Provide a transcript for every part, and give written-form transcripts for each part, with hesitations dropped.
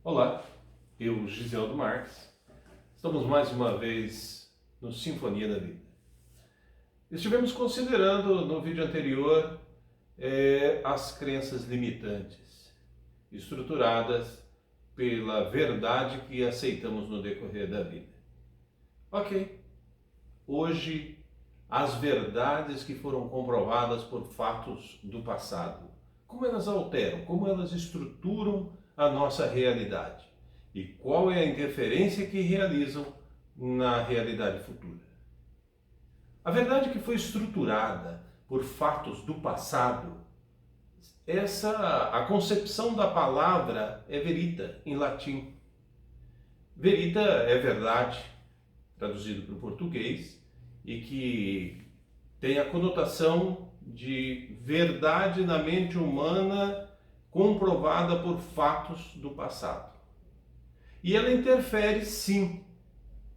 Olá, eu, Giseldo Marques, estamos mais uma vez no Sinfonia da Vida. Estivemos considerando no vídeo anterior as crenças limitantes, estruturadas pela verdade que aceitamos no decorrer da vida. Ok, hoje as verdades que foram comprovadas por fatos do passado, como elas alteram, como elas estruturam a nossa realidade e qual é a interferência que realizam na realidade futura. A verdade que foi estruturada por fatos do passado, a concepção da palavra é verita em latim. Verita é verdade, traduzido para o português, e que tem a conotação de verdade na mente humana comprovada por fatos do passado. E ela interfere, sim,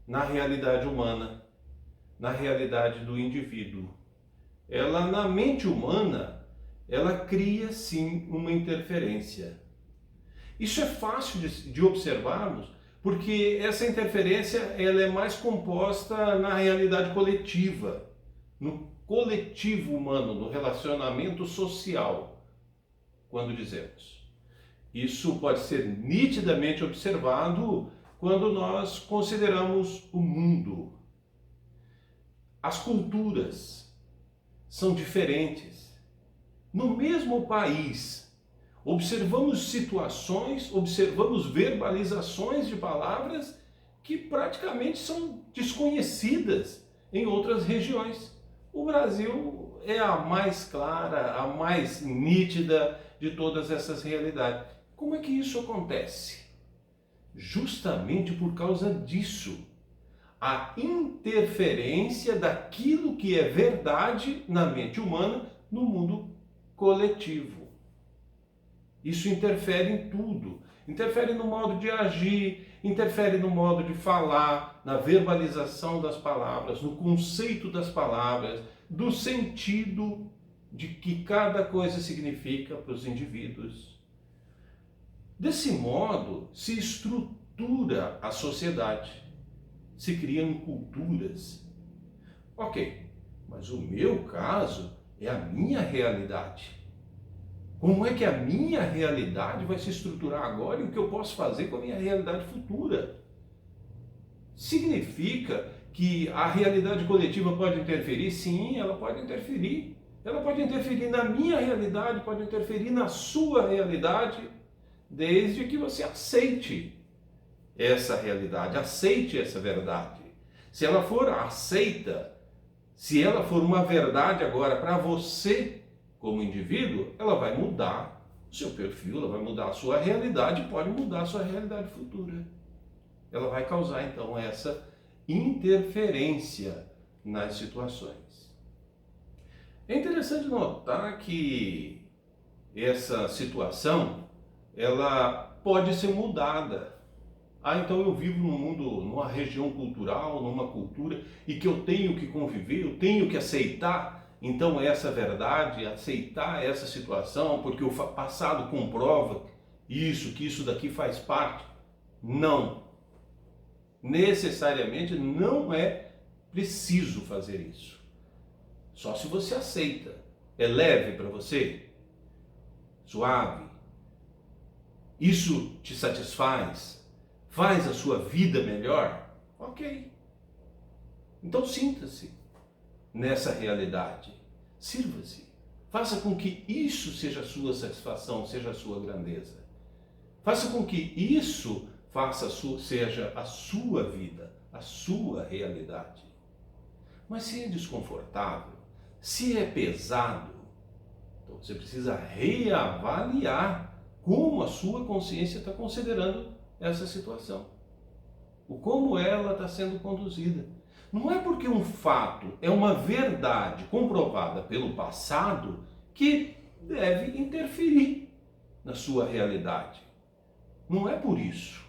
na realidade humana, na realidade do indivíduo. Ela, na mente humana, ela cria, sim, uma interferência. Isso é fácil de observarmos, porque essa interferência ela é mais composta na realidade coletiva, no coletivo humano, no relacionamento social, quando dizemos. Isso pode ser nitidamente observado quando nós consideramos o mundo. As culturas são diferentes. No mesmo país, observamos situações, observamos verbalizações de palavras que praticamente são desconhecidas em outras regiões. O Brasil é a mais clara, a mais nítida de todas essas realidades. Como é que isso acontece? Justamente por causa disso. A interferência daquilo que é verdade na mente humana no mundo coletivo. Isso interfere em tudo. Interfere no modo de agir, interfere no modo de falar, na verbalização das palavras, no conceito das palavras, do sentido de que cada coisa significa para os indivíduos. Desse modo, se estrutura a sociedade, se criam culturas. Ok, mas o meu caso é a minha realidade. Como é que a minha realidade vai se estruturar agora e o que eu posso fazer com a minha realidade futura? Significa que a realidade coletiva pode interferir? Sim, ela pode interferir. Ela pode interferir na minha realidade, pode interferir na sua realidade, desde que você aceite essa realidade, aceite essa verdade. Se ela for aceita, se ela for uma verdade agora para você, como indivíduo, ela vai mudar o seu perfil, ela vai mudar a sua realidade, pode mudar a sua realidade futura. Ela vai causar, então, essa interferência nas situações. É interessante notar que essa situação ela pode ser mudada. Então eu vivo num mundo, numa região cultural, numa cultura, e que eu tenho que conviver, eu tenho que aceitar, então, essa verdade, aceitar essa situação, porque o passado comprova isso, que isso daqui faz parte. Não. Necessariamente não é preciso fazer isso. Só se você aceita. É leve para você? Suave? Isso te satisfaz? Faz a sua vida melhor? Ok. Então sinta-se nessa realidade. Sirva-se. Faça com que isso seja a sua satisfação, seja a sua grandeza. Faça com que isso seja a sua vida, a sua realidade. Mas se é desconfortável, se é pesado, então você precisa reavaliar como a sua consciência está considerando essa situação. O como ela está sendo conduzida. Não é porque um fato é uma verdade comprovada pelo passado que deve interferir na sua realidade. Não é por isso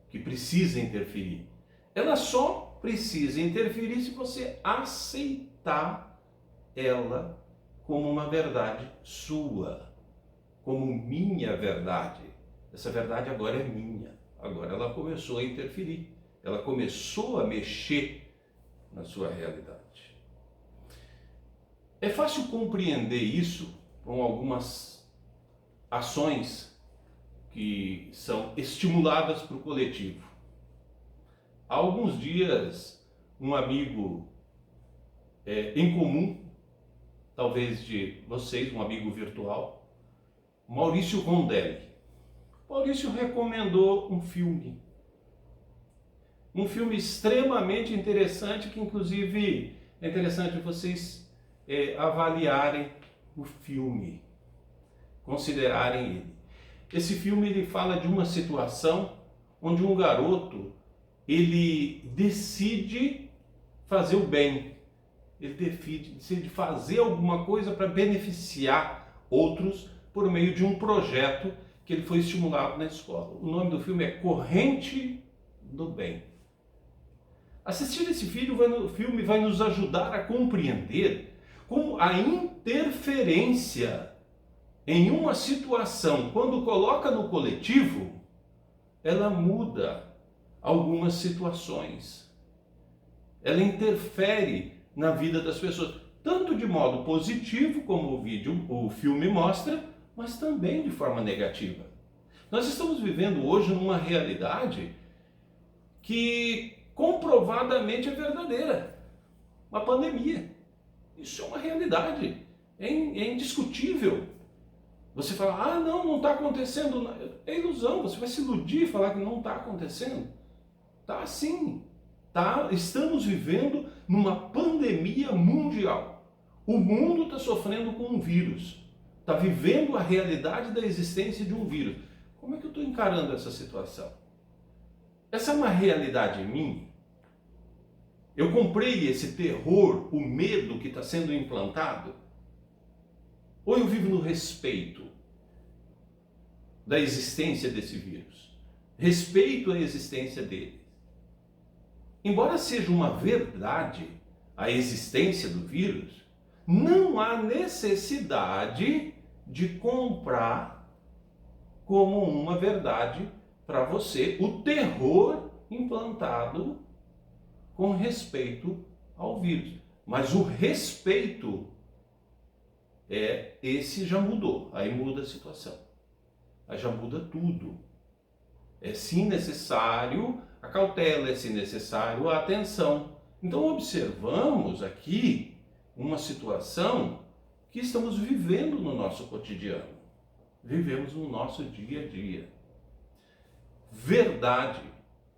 que precisa interferir. Ela só precisa interferir se você aceitar ela como uma verdade sua, como minha verdade. essa verdade agora é minha. Agora ela começou a interferir, ela começou a mexer na sua realidade. É fácil compreender isso com algumas ações que são estimuladas para o coletivo. Há alguns dias, um amigo em comum, talvez de vocês, um amigo virtual, Maurício Rondelli. Maurício recomendou um filme extremamente interessante, que inclusive é interessante vocês avaliarem o filme, considerarem ele. Esse filme ele fala de uma situação onde um garoto ele decide fazer o bem, ele decide fazer alguma coisa para beneficiar outros por meio de um projeto que ele foi estimulado na escola. O nome do filme é Corrente do Bem. Assistir esse filme vai nos ajudar a compreender como a interferência em uma situação, quando coloca no coletivo, ela muda algumas situações. Ela interfere na vida das pessoas, tanto de modo positivo, como o filme mostra, mas também de forma negativa. Nós estamos vivendo hoje numa realidade que comprovadamente é verdadeira. Uma pandemia. Isso é uma realidade. É indiscutível. Você fala, não está acontecendo. É ilusão. Você vai se iludir e falar que não está acontecendo. Está sim. Tá? Estamos vivendo numa pandemia mundial. O mundo está sofrendo com um vírus. Está vivendo a realidade da existência de um vírus. Como é que eu estou encarando essa situação? Essa é uma realidade minha? Eu comprei esse terror, o medo que está sendo implantado? Ou eu vivo no respeito da existência desse vírus? Respeito à existência dele. Embora seja uma verdade a existência do vírus, não há necessidade de comprar como uma verdade para você o terror implantado com respeito ao vírus. Mas o respeito esse já mudou, aí muda a situação. Aí já muda tudo. É sim necessário a cautela, é sim necessário a atenção. Então observamos aqui uma situação que estamos vivendo no nosso cotidiano. Vivemos no nosso dia a dia. Verdade,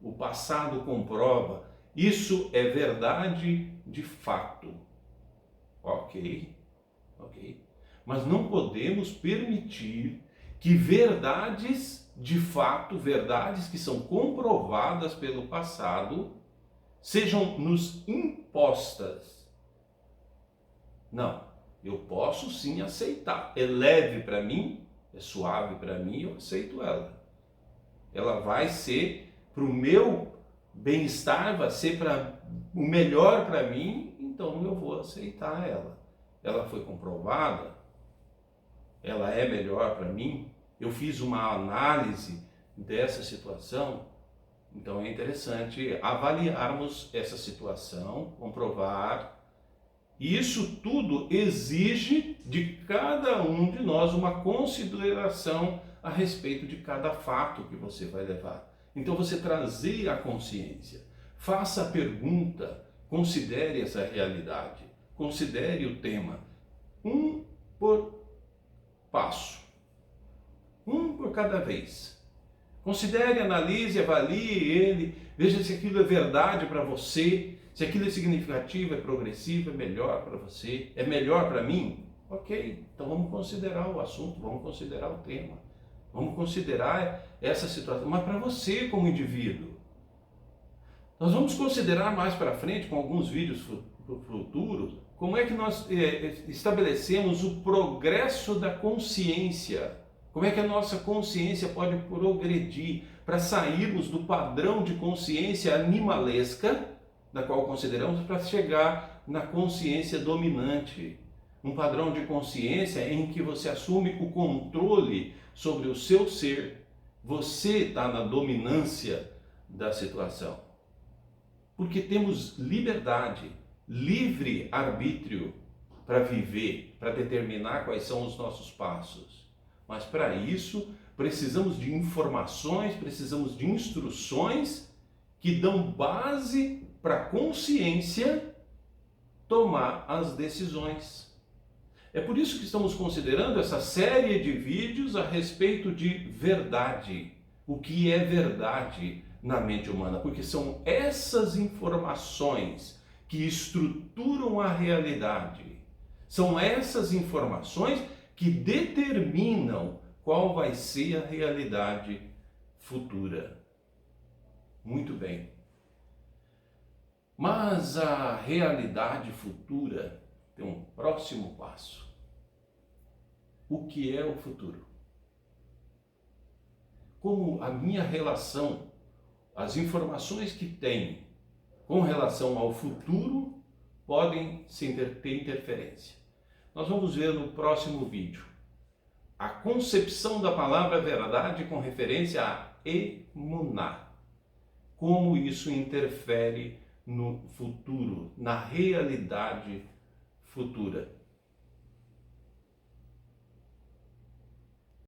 o passado comprova, isso é verdade de fato. Ok. Mas não podemos permitir que verdades de fato, verdades que são comprovadas pelo passado, sejam nos impostas. Não, eu posso sim aceitar. É leve para mim, é suave para mim, eu aceito ela. Ela vai ser para o meu bem-estar, vai ser para o melhor para mim, então eu vou aceitar ela. Ela foi comprovada, ela é melhor para mim, eu fiz uma análise dessa situação, então é interessante avaliarmos essa situação, comprovar. E isso tudo exige de cada um de nós uma consideração a respeito de cada fato que você vai levar. Então você trazer a consciência, faça a pergunta, considere essa realidade, considere o tema, um por passo, um por cada vez. Considere, analise, avalie ele, veja se aquilo é verdade para você, se aquilo é significativo, é progressivo, é melhor para você, é melhor para mim. Ok, então vamos considerar o assunto, vamos considerar o tema, vamos considerar essa situação, mas para você como indivíduo. Nós vamos considerar mais para frente, com alguns vídeos futuros, como é que nós estabelecemos o progresso da consciência, como é que a nossa consciência pode progredir para sairmos do padrão de consciência animalesca, da qual consideramos, para chegar na consciência dominante. Um padrão de consciência em que você assume o controle sobre o seu ser Você está na dominância da situação. Porque temos liberdade, livre arbítrio para viver, para determinar quais são os nossos passos. Mas para isso, precisamos de informações, precisamos de instruções que dão base para a consciência tomar as decisões. É por isso que estamos considerando essa série de vídeos a respeito de verdade. O que é verdade na mente humana? Porque são essas informações que estruturam a realidade. São essas informações que determinam qual vai ser a realidade futura. Muito bem. Mas a realidade futura tem um próximo passo. O que é o futuro? Como a minha relação, as informações que tenho com relação ao futuro podem ter interferência. Nós vamos ver no próximo vídeo a concepção da palavra verdade com referência a emuná. Como isso interfere no futuro, na realidade futura.